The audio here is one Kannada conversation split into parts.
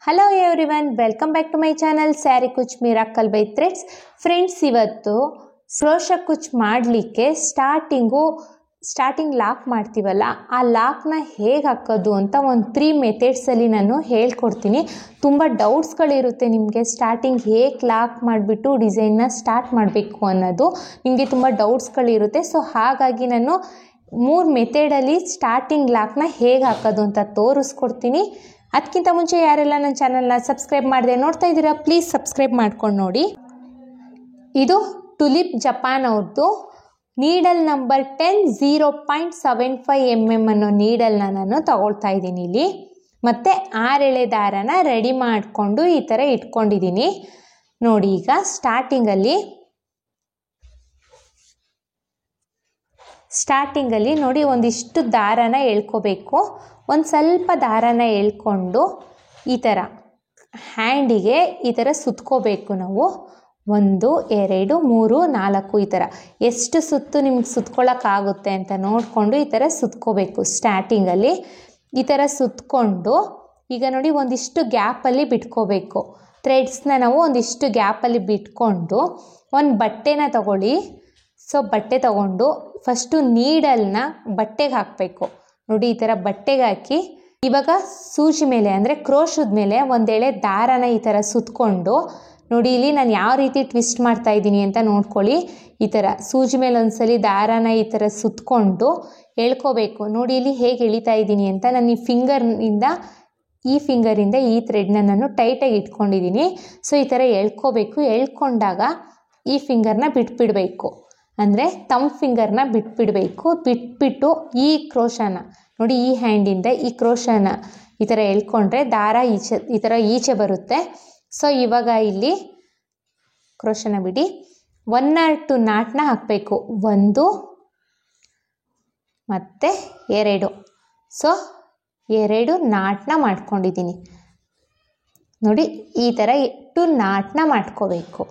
Hello everyone, welcome back to my channel sari ಕುಚ್ ಮಿರಾಕಲ್ ಬೈ ಥ್ರೆಡ್ಸ್. ಫ್ರೆಂಡ್ಸ್, ಇವತ್ತು ಕ್ರೋಶಾ ಕುಚ್ ಮಾಡಲಿಕ್ಕೆ ಸ್ಟಾರ್ಟಿಂಗ್ ಲಾಕ್ ಮಾಡ್ತೀವಲ್ಲ, ಆ ಲಾಕ್ನ ಹೇಗೆ ಹಾಕೋದು ಅಂತ ಒಂದು 3 ಮೆಥಡ್ಸಲ್ಲಿ ನಾನು ಹೇಳ್ಕೊಡ್ತೀನಿ. ತುಂಬ ಡೌಟ್ಸ್ಗಳಿರುತ್ತೆ ನಿಮಗೆ. ಸ್ಟಾರ್ಟಿಂಗ್ ಹೇಗೆ ಲಾಕ್ ಮಾಡಿಬಿಟ್ಟು ಡಿಸೈನ್ನ ಸ್ಟಾರ್ಟ್ ಮಾಡಬೇಕು ಅನ್ನೋದು ನಿಮಗೆ ತುಂಬ ಡೌಟ್ಸ್ಗಳಿರುತ್ತೆ. ಸೊ ಹಾಗಾಗಿ ನಾನು 3 ಮೆಥಡಲ್ಲಿ ಸ್ಟಾರ್ಟಿಂಗ್ ಲಾಕ್ನ ಹೇಗೆ ಹಾಕೋದು ಅಂತ ತೋರಿಸ್ಕೊಡ್ತೀನಿ. ಅದಕ್ಕಿಂತ ಮುಂಚೆ ಯಾರೆಲ್ಲ ನನ್ನ ಚಾನಲ್ನ ಸಬ್ಸ್ಕ್ರೈಬ್ ಮಾಡದೆ ನೋಡ್ತಾ ಇದ್ದೀರಾ, ಪ್ಲೀಸ್ ಸಬ್ಸ್ಕ್ರೈಬ್ ಮಾಡ್ಕೊಂಡು ನೋಡಿ. ಇದು ಟುಲಿಪ್ ಜಪಾನ್ ಅವ್ರದ್ದು ನೀಡಲ್ ನಂಬರ್ 10 0.75 mm ಅನ್ನೋ ನೀಡಲ್ನ ನಾನು ತಗೊಳ್ತಾ ಇದ್ದೀನಿ ಇಲ್ಲಿ. ಮತ್ತು 6 ಎಳೆ ದಾರನ ರೆಡಿ ಮಾಡಿಕೊಂಡು ಈ ಥರ ಇಟ್ಕೊಂಡಿದ್ದೀನಿ ನೋಡಿ. ಈಗ ಸ್ಟಾರ್ಟಿಂಗಲ್ಲಿ ನೋಡಿ, ಒಂದಿಷ್ಟು ದಾರನ ಎಳ್ಕೋಬೇಕು. ಒಂದು ಸ್ವಲ್ಪ ದಾರನ ಎಳ್ಕೊಂಡು ಈ ಥರ ಹ್ಯಾಂಡಿಗೆ ಈ ಥರ ಸುತ್ಕೋಬೇಕು ನಾವು. 1 2 3 4 ಈ ಥರ ಎಷ್ಟು ಸುತ್ತು ನಿಮ್ಗೆ ಸುತ್ಕೊಳ್ಳೋಕ್ಕಾಗುತ್ತೆ ಅಂತ ನೋಡಿಕೊಂಡು ಈ ಥರ ಸುತ್ಕೋಬೇಕು. ಸ್ಟಾರ್ಟಿಂಗಲ್ಲಿ ಈ ಥರ ಸುತ್ಕೊಂಡು ಈಗ ನೋಡಿ ಒಂದಿಷ್ಟು ಗ್ಯಾಪಲ್ಲಿ ಬಿಟ್ಕೋಬೇಕು. ಥ್ರೆಡ್ಸ್ನ ನಾವು ಒಂದಿಷ್ಟು ಗ್ಯಾಪಲ್ಲಿ ಬಿಟ್ಕೊಂಡು ಒಂದು ಬಟ್ಟೆನ ತಗೊಳ್ಳಿ. ಸೊ ಬಟ್ಟೆ ತಗೊಂಡು ಫಸ್ಟು ನೀಡಲ್ನ ಬಟ್ಟೆಗೆ ಹಾಕಬೇಕು ನೋಡಿ. ಈ ಥರ ಬಟ್ಟೆಗೆ ಹಾಕಿ ಇವಾಗ ಸೂಜಿ ಮೇಲೆ ಅಂದರೆ ಕ್ರೋಶದ ಮೇಲೆ ಒಂದೆಳೆ ದಾರನ ಈ ಥರ ಸುತ್ಕೊಂಡು ನೋಡಿ. ಇಲ್ಲಿ ನಾನು ಯಾವ ರೀತಿ ಟ್ವಿಸ್ಟ್ ಮಾಡ್ತಾ ಇದ್ದೀನಿ ಅಂತ ನೋಡ್ಕೊಳ್ಳಿ. ಈ ಥರ ಸೂಜಿ ಮೇಲೆ ಒಂದ್ಸಲಿ ದಾರನ ಈ ಥರ ಸುತ್ಕೊಂಡು ಎಳ್ಕೋಬೇಕು ನೋಡಿ. ಇಲ್ಲಿ ಹೇಗೆ ಎಳಿತಾ ಇದ್ದೀನಿ ಅಂತ ನಾನು ಈ ಫಿಂಗರಿಂದ ಈ ಥ್ರೆಡ್ನ ನಾನು ಟೈಟಾಗಿ ಇಟ್ಕೊಂಡಿದ್ದೀನಿ. ಸೊ ಈ ಥರ ಎಳ್ಕೋಬೇಕು. ಎಳ್ಕೊಂಡಾಗ ಈ ಫಿಂಗರ್ನ ಬಿಟ್ಬಿಡಬೇಕು, ಅಂದರೆ ಫಿಂಗರ್ನ ಬಿಟ್ಬಿಟ್ಟು ಈ ಕ್ರೋಶನ ನೋಡಿ, ಈ ಹ್ಯಾಂಡಿಂದ ಈ ಕ್ರೋಶನ ಈ ಥರ ಎಳ್ಕೊಂಡ್ರೆ ದಾರ ಈ ಥರ ಈಚೆ ಬರುತ್ತೆ. ಸೊ ಇವಾಗ ಇಲ್ಲಿ ಕ್ರೋಶನ ಬಿಡಿ, 1 or 2 ನಾಟ್ನ ಹಾಕಬೇಕು. 1 ಮತ್ತು 2. ಸೊ 2 ನಾಟ್ನ ಮಾಡ್ಕೊಂಡಿದ್ದೀನಿ ನೋಡಿ. ಈ ಥರ 2 ನಾಟ್ನ ಮಾಡ್ಕೋಬೇಕು.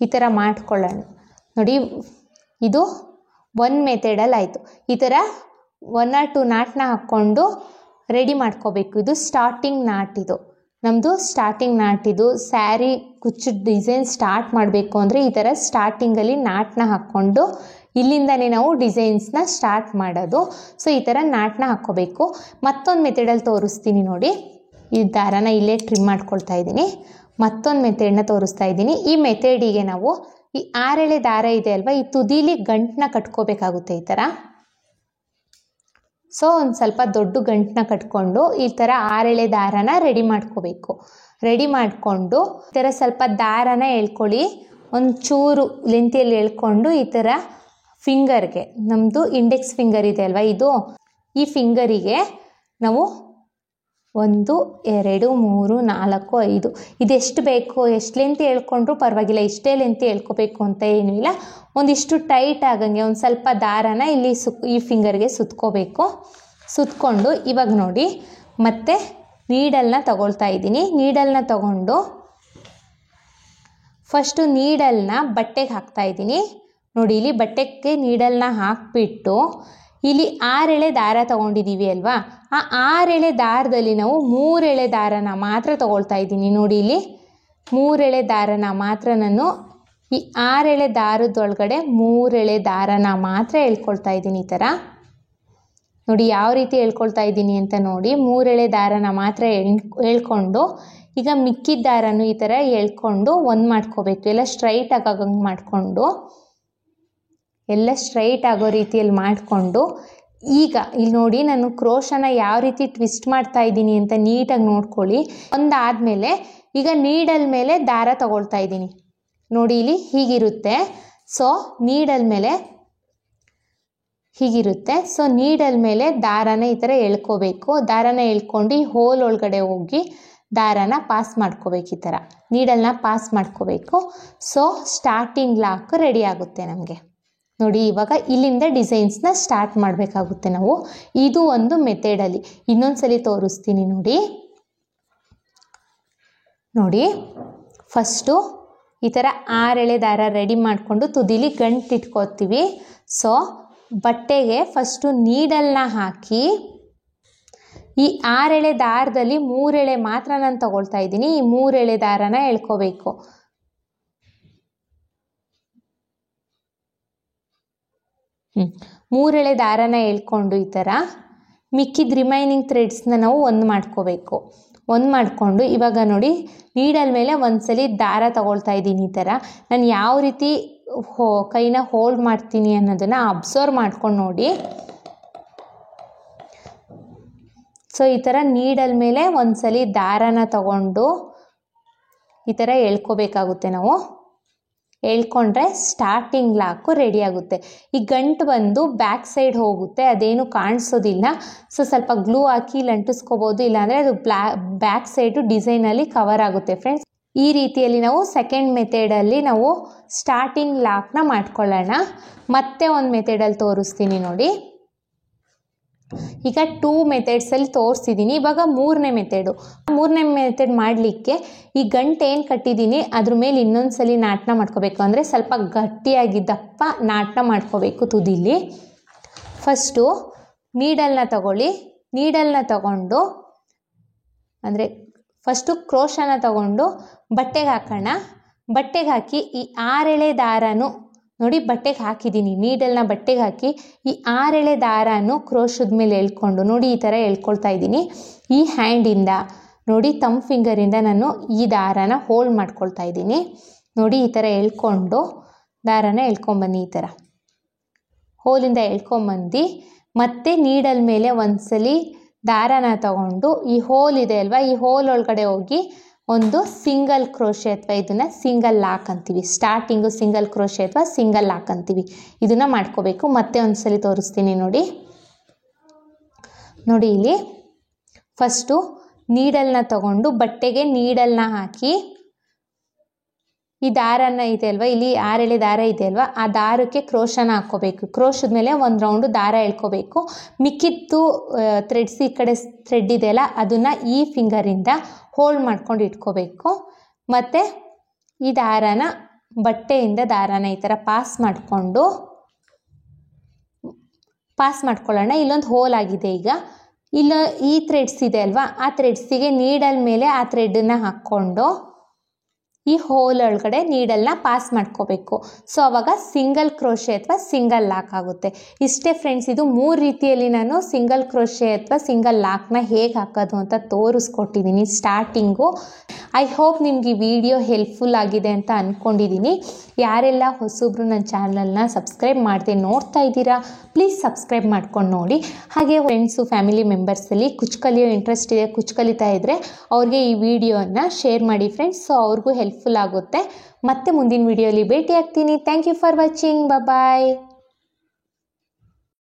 ಈ ಥರ ಮಾಡ್ಕೊಳ್ಳೋಣ ನೋಡಿ. ಇದು 1 ಮೆಥಡಲ್ಲಿ ಆಯಿತು. ಈ ಥರ 1 or 2 ನಾಟ್ನ ಹಾಕ್ಕೊಂಡು ರೆಡಿ ಮಾಡ್ಕೋಬೇಕು. ಇದು ಸ್ಟಾರ್ಟಿಂಗ್ ನಾಟ್. ಇದು ನಮ್ಮದು ಸ್ಟಾರ್ಟಿಂಗ್ ನಾಟ್. ಇದು ಸ್ಯಾರಿ ಕುಚ್ಚು ಡಿಸೈನ್ ಸ್ಟಾರ್ಟ್ ಮಾಡಬೇಕು ಅಂದರೆ ಈ ಥರ ಸ್ಟಾರ್ಟಿಂಗಲ್ಲಿ ನಾಟ್ನ ಹಾಕ್ಕೊಂಡು ಇಲ್ಲಿಂದನೇ ನಾವು ಡಿಸೈನ್ಸ್ನ ಸ್ಟಾರ್ಟ್ ಮಾಡೋದು. ಸೊ ಈ ಥರ ನಾಟ್ನ ಹಾಕ್ಕೋಬೇಕು. ಮತ್ತೊಂದು ಮೆಥಡಲ್ಲಿ ತೋರಿಸ್ತೀನಿ ನೋಡಿ. ಈ ದಾರನ ಇಲ್ಲೇ ಟ್ರಿಮ್ ಮಾಡ್ಕೊಳ್ತಾ ಇದ್ದೀನಿ. ಮತ್ತೊಂದು ಮೆಥಡ್ನ ತೋರಿಸ್ತಾ ಇದ್ದೀನಿ. ಈ ಮೆಥಡಿಗೆ ನಾವು ಈ 6 ಎಳೆ ದಾರ ಇದೆ ಅಲ್ವಾ, ಈ ತುದಿಲಿ ಗಂಟನ್ನ ಕಟ್ಕೋಬೇಕಾಗುತ್ತೆ ಈ ಥರ. ಸೊ ಒಂದು ಸ್ವಲ್ಪ ದೊಡ್ಡ ಗಂಟನ್ನ ಕಟ್ಕೊಂಡು ಈ ಥರ 6 ಎಳೆ ದಾರನ ರೆಡಿ ಮಾಡ್ಕೋಬೇಕು. ರೆಡಿ ಮಾಡಿಕೊಂಡು ಈ ಥರ ಸ್ವಲ್ಪ ದಾರನ ಎಳ್ಕೊಳ್ಳಿ. ಒಂದು ಚೂರು ಲೆಂತಿಯಲ್ಲಿ ಎಳ್ಕೊಂಡು ಈ ಥರ ಫಿಂಗರ್ಗೆ, ನಮ್ಮದು ಇಂಡೆಕ್ಸ್ ಫಿಂಗರ್ ಇದೆ ಅಲ್ವಾ, ಈ ಫಿಂಗರಿಗೆ ನಾವು 1 2 3 4 5 ಇದೆಷ್ಟು ಬೇಕೋ, ಎಷ್ಟು ಲೆಂತಿ ಹೇಳ್ಕೊಂಡ್ರೂ ಪರವಾಗಿಲ್ಲ. ಇಷ್ಟೇ ಲೆಂತಿ ಹೇಳ್ಕೋಬೇಕು ಅಂತ ಏನೂ ಇಲ್ಲ. ಒಂದಿಷ್ಟು ಟೈಟ್ ಆಗಂಗೆ ಒಂದು ಸ್ವಲ್ಪ ದಾರನ ಇಲ್ಲಿ ಈ ಫಿಂಗರ್ಗೆ ಸುತ್ಕೋಬೇಕು. ಸುತ್ಕೊಂಡು ಇವಾಗ ನೋಡಿ ಮತ್ತೆ ನೀಡಲ್ನ ತಗೊಳ್ತಾ ಇದ್ದೀನಿ. ನೀಡಲ್ನ ತಗೊಂಡು ಫಸ್ಟು ನೀಡಲ್ನ ಬಟ್ಟೆಗೆ ಹಾಕ್ತಾ ಇದ್ದೀನಿ ನೋಡಿ. ಇಲ್ಲಿ ಬಟ್ಟೆಗೆ ನೀಡಲ್ನ ಹಾಕಿಬಿಟ್ಟು ಇಲ್ಲಿ 6 ಎಳೆ ದಾರ ತೊಗೊಂಡಿದ್ದೀವಿ ಅಲ್ವಾ, ಆ 6 ಎಳೆ ದಾರದಲ್ಲಿ ನಾವು 3 ಎಳೆ ದಾರನ ಮಾತ್ರ ತೊಗೊಳ್ತಾ ಇದ್ದೀನಿ ನೋಡಿ. ಇಲ್ಲಿ 3 ಎಳೆ ದಾರನ ಮಾತ್ರ ನಾನು ಈ 6 ಎಳೆ ದಾರದೊಳಗಡೆ 3 ಎಳೆ ದಾರನ ಮಾತ್ರ ಎಳ್ಕೊಳ್ತಾ ಇದ್ದೀನಿ. ಈ ಥರ ನೋಡಿ ಯಾವ ರೀತಿ ಎಳ್ಕೊಳ್ತಾ ಇದ್ದೀನಿ ಅಂತ ನೋಡಿ. 3 ಎಳೆ ದಾರನ ಮಾತ್ರ ಎಳ್ಕೊಂಡು ಈಗ ಮಿಕ್ಕಿದ ದಾರನೂ ಈ ಥರ ಎಳ್ಕೊಂಡು ಒಂದು ಮಾಡ್ಕೋಬೇಕು. ಎಲ್ಲ ಸ್ಟ್ರೈಟ್ ಆಗಂಗೆ ಮಾಡಿಕೊಂಡು, ಎಲ್ಲ ಸ್ಟ್ರೈಟ್ ಆಗೋ ರೀತಿಯಲ್ಲಿ ಮಾಡಿಕೊಂಡು ಈಗ ಇಲ್ಲಿ ನೋಡಿ ನಾನು ಕ್ರೋಶನ ಯಾವ ರೀತಿ ಟ್ವಿಸ್ಟ್ ಮಾಡ್ತಾ ಇದ್ದೀನಿ ಅಂತ ನೀಟಾಗಿ ನೋಡ್ಕೊಳ್ಳಿ. ಒಂದಾದಮೇಲೆ ಈಗ ನೀಡಲ್ ಮೇಲೆ ದಾರ ತಗೊಳ್ತಾ ಇದ್ದೀನಿ ನೋಡಿ. ಇಲ್ಲಿ ಹೀಗಿರುತ್ತೆ. ಸೊ ನೀಡಲ್ ಮೇಲೆ ಹೀಗಿರುತ್ತೆ. ಸೊ ನೀಡಲ್ ಮೇಲೆ ದಾರನ ಈ ಥರ ಎಳ್ಕೋಬೇಕು. ದಾರನ ಎಳ್ಕೊಂಡು ಈ ಹೋಲ್ ಒಳಗಡೆ ಹೋಗಿ ದಾರನ ಪಾಸ್ ಮಾಡ್ಕೋಬೇಕು. ಈ ಥರ ನೀಡಲ್ನ ಪಾಸ್ ಮಾಡ್ಕೋಬೇಕು. ಸೊ ಸ್ಟಾರ್ಟಿಂಗ್ ಲಾಕ್ ರೆಡಿ ಆಗುತ್ತೆ ನಮಗೆ ನೋಡಿ. ಇವಾಗ ಇಲ್ಲಿಂದ ಡಿಸೈನ್ಸ್ನ ಸ್ಟಾರ್ಟ್ ಮಾಡಬೇಕಾಗುತ್ತೆ ನಾವು. ಇದು ಒಂದು ಮೆಥಡಲ್ಲಿ. ಇನ್ನೊಂದ್ಸಲಿ ತೋರಿಸ್ತೀನಿ ನೋಡಿ. ಫಸ್ಟು ಈ ಥರ 6 ಎಳೆ ದಾರ ರೆಡಿ ಮಾಡಿಕೊಂಡು ತುದಿಲಿ ಗಂಟು ಇಟ್ಕೋತೀವಿ. ಸೊ ಬಟ್ಟೆಗೆ ಫಸ್ಟು ನೀಡಲ್ನ ಹಾಕಿ ಈ 6 ಎಳೆ ದಾರದಲ್ಲಿ 3 ಎಳೆ ಮಾತ್ರ ನಾನು ತಗೊಳ್ತಾ ಇದ್ದೀನಿ. ಈ 3 ಎಳೆ ದಾರನ ಎಳ್ಕೋಬೇಕು. ಮೂರು ಎಳೆ ದಾರನ ಎಳ್ಕೊಂಡು ಈ ಥರ ಮಿಕ್ಕಿದ ರಿಮೈನಿಂಗ್ ಥ್ರೆಡ್ಸ್ನ ನಾವು ಒಂದು ಮಾಡ್ಕೋಬೇಕು. ಒಂದು ಮಾಡಿಕೊಂಡು ಇವಾಗ ನೋಡಿ ನೀಡಲ್ ಮೇಲೆ ಒಂದ್ಸಲಿ ದಾರ ತಗೊಳ್ತಾ ಇದ್ದೀನಿ. ಈ ಥರ ನಾನು ಯಾವ ರೀತಿ ಕೈನ ಹೋಲ್ಡ್ ಮಾಡ್ತೀನಿ ಅನ್ನೋದನ್ನು ಅಬ್ಸರ್ವ್ ಮಾಡ್ಕೊಂಡು ನೋಡಿ. ಸೊ ಈ ಥರ ನೀಡಲ್ ಮೇಲೆ ಒಂದ್ಸಲಿ ದಾರನ ತಗೊಂಡು ಈ ಥರ ಎಳ್ಕೋಬೇಕಾಗುತ್ತೆ. ನಾವು ಎಳ್ಕೊಂಡ್ರೆ ಸ್ಟಾರ್ಟಿಂಗ್ ಲಾಕು ರೆಡಿ ಆಗುತ್ತೆ. ಈ ಗಂಟು ಬಂದು ಬ್ಯಾಕ್ ಸೈಡ್ ಹೋಗುತ್ತೆ, ಅದೇನು ಕಾಣಿಸೋದಿಲ್ಲ. ಸೊ ಸ್ವಲ್ಪ ಗ್ಲೂ ಹಾಕಿ ಇಲ್ಲಿ ಅಂಟಿಸ್ಕೋಬೋದು, ಇಲ್ಲಾಂದರೆ ಅದು ಬ್ಯಾಕ್ ಸೈಡು ಡಿಸೈನಲ್ಲಿ ಕವರ್ ಆಗುತ್ತೆ ಫ್ರೆಂಡ್ಸ್. ಈ ರೀತಿಯಲ್ಲಿ ನಾವು ಸೆಕೆಂಡ್ ಮೆಥಡಲ್ಲಿ ನಾವು ಸ್ಟಾರ್ಟಿಂಗ್ ಲಾಕ್ನ ಮಾಡ್ಕೊಳ್ಳೋಣ. ಮತ್ತೆ ಒಂದು ಮೆಥಡಲ್ಲಿ ತೋರಿಸ್ತೀನಿ ನೋಡಿ. ಈಗ 2 ಮೆಥಡ್ಸಲ್ಲಿ ತೋರಿಸಿದ್ದೀನಿ. ಇವಾಗ ಮೂರನೇ ಮೆಥಡ್ ಮಾಡಲಿಕ್ಕೆ ಈ ಗಂಟು ಏನು ಕಟ್ಟಿದ್ದೀನಿ ಅದ್ರ ಮೇಲೆ ಇನ್ನೊಂದ್ಸಲಿ ನಾಟನ ಮಾಡ್ಕೋಬೇಕು. ಅಂದರೆ ಸ್ವಲ್ಪ ಗಟ್ಟಿಯಾಗಿ ದಪ್ಪ ನಾಟನ ಮಾಡ್ಕೋಬೇಕು ತುದಿಲಿ. ಫಸ್ಟು ನೀಡಲ್ನ ತಗೊಳ್ಳಿ. ನೀಡಲ್ನ ತಗೊಂಡು ಅಂದರೆ ಫಸ್ಟು ಕ್ರೋಶನ ತಗೊಂಡು ಬಟ್ಟೆಗೆ ಹಾಕೋಣ. ಬಟ್ಟೆಗೆ ಹಾಕಿ ಈ 6 ಎಳೆ ದಾರನೂ ನೋಡಿ ಬಟ್ಟೆಗೆ ಹಾಕಿದ್ದೀನಿ. ನೀಡಲ್ನ ಬಟ್ಟೆಗೆ ಹಾಕಿ ಈ 6 ಎಳೆ ದಾರನೂ ಕ್ರೋಶದ ಮೇಲೆ ಎಳ್ಕೊಂಡು ನೋಡಿ ಈ ಥರ ಎಳ್ಕೊಳ್ತಾ ಇದ್ದೀನಿ. ಈ ಹ್ಯಾಂಡಿಂದ ನೋಡಿ ತಮ್ಮ ಫಿಂಗರಿಂದ ನಾನು ಈ ದಾರನ ಹೋಲ್ಡ್ ಮಾಡ್ಕೊಳ್ತಾ ಇದ್ದೀನಿ. ನೋಡಿ ಈ ಥರ ಎಳ್ಕೊಂಡು ದಾರನ ಎಳ್ಕೊಂಬನ್ನಿ. ಈ ಥರ ಹೋಲಿಂದ ಎಳ್ಕೊಂಬಂದು ಮತ್ತೆ ನೀಡಲ್ ಮೇಲೆ ಒಂದ್ಸಲಿ ದಾರನ ತಗೊಂಡು ಈ ಹೋಲ್ ಇದೆ ಅಲ್ವಾ, ಈ ಹೋಲ್ ಒಳಗಡೆ ಹೋಗಿ ಒಂದು ಸಿಂಗಲ್ ಕ್ರೋಶೆ ಅಥವಾ ಇದನ್ನು ಸಿಂಗಲ್ ಲಾಕ್ ಅಂತೀವಿ. ಸ್ಟಾರ್ಟಿಂಗು ಸಿಂಗಲ್ ಕ್ರೋಶೆ ಅಥವಾ ಸಿಂಗಲ್ ಲಾಕ್ ಅಂತೀವಿ. ಇದನ್ನು ಮಾಡ್ಕೋಬೇಕು. ಮತ್ತೆ ಒಂದ್ಸಲಿ ತೋರಿಸ್ತೀನಿ ನೋಡಿ. ನೋಡಿ ಇಲ್ಲಿ ಫಸ್ಟು ನೀಡಲ್ನ ತಗೊಂಡು ಬಟ್ಟೆಗೆ ನೀಡಲ್ನ ಹಾಕಿ ಈ ದಾರನ ಇದೆ ಅಲ್ವಾ, ಇಲ್ಲಿ 6 ಎಳೆ ದಾರ ಇದೆ ಅಲ್ವಾ, ಆ ದಾರಕ್ಕೆ ಕ್ರೋಶನ ಹಾಕ್ಕೋಬೇಕು. ಕ್ರೋಶದ ಮೇಲೆ ಒಂದು ರೌಂಡು ದಾರ ಎಳ್ಕೋಬೇಕು. ಮಿಕ್ಕಿದ್ದು ಥ್ರೆಡ್ಸ್ ಈ ಕಡೆ ಥ್ರೆಡ್ ಇದೆಯಲ್ಲ ಅದನ್ನು ಈ ಫಿಂಗರಿಂದ ಹೋಲ್ಡ್ ಮಾಡ್ಕೊಂಡು ಇಟ್ಕೋಬೇಕು. ಮತ್ತು ಈ ದಾರನ ಬಟ್ಟೆಯಿಂದ ದಾರನ ಈ ಥರ ಪಾಸ್ ಮಾಡ್ಕೊಳ್ಳೋಣ. ಇಲ್ಲೊಂದು ಹೋಲ್ ಆಗಿದೆ. ಈಗ ಈ ಥ್ರೆಡ್ಸ್ ಇದೆ ಅಲ್ವಾ, ಆ ಥ್ರೆಡ್ಸಿಗೆ ನೀಡಲ್ ಮೇಲೆ ಆ ಥ್ರೆಡನ್ನು ಹಾಕ್ಕೊಂಡು ಈ ಹೋಲ್ ಒಳಗಡೆ ನೀಡಲ್ನ ಪಾಸ್ ಮಾಡ್ಕೋಬೇಕು. ಸೊ ಆವಾಗ ಸಿಂಗಲ್ ಕ್ರೋಶೆ ಅಥವಾ ಸಿಂಗಲ್ ಲಾಕ್ ಆಗುತ್ತೆ. ಇಷ್ಟೇ ಫ್ರೆಂಡ್ಸ್, ಇದು 3 ರೀತಿಯಲ್ಲಿ ನಾನು ಸಿಂಗಲ್ ಕ್ರೋಶೆ ಅಥವಾ ಸಿಂಗಲ್ ಲಾಕ್ನ ಹೇಗೆ ಹಾಕೋದು ಅಂತ ತೋರಿಸ್ಕೊಟ್ಟಿದ್ದೀನಿ ಸ್ಟಾರ್ಟಿಂಗು. ಐ ಹೋಪ್ ನಿಮ್ಗೆ ಈ ವಿಡಿಯೋ ಹೆಲ್ಪ್ಫುಲ್ ಆಗಿದೆ ಅಂತ ಅಂದ್ಕೊಂಡಿದ್ದೀನಿ. ಯಾರೆಲ್ಲ ಹೊಸಬ್ರು ನನ್ನ ಚಾನಲ್ನ ಸಬ್ಸ್ಕ್ರೈಬ್ ಮಾಡದೆ ನೋಡ್ತಾ ಇದ್ದೀರಾ, ಪ್ಲೀಸ್ ಸಬ್ಸ್ಕ್ರೈಬ್ ಮಾಡ್ಕೊಂಡು ನೋಡಿ. ಹಾಗೆ ಫ್ರೆಂಡ್ಸು ಫ್ಯಾಮಿಲಿ ಮೆಂಬರ್ಸಲ್ಲಿ ಕುಚ್ಚು ಕಲಿಯೋ ಇಂಟ್ರೆಸ್ಟ್ ಇದೆ, ಕುಚ್ಚು ಕಲಿತಾ ಇದ್ದರೆ ಅವ್ರಿಗೆ ಈ ವಿಡಿಯೋನ ಶೇರ್ ಮಾಡಿ ಫ್ರೆಂಡ್ಸ್. ಸೊ ಅವ್ರಿಗೂ ಹೆಲ್ಪ್ಫುಲ್ ಆಗುತ್ತೆ. ಮತ್ತೆ ಮುಂದಿನ ವಿಡಿಯೋಲಿ ಭೇಟಿ ಆಗ್ತೀನಿ. Thank you for watching. Bye.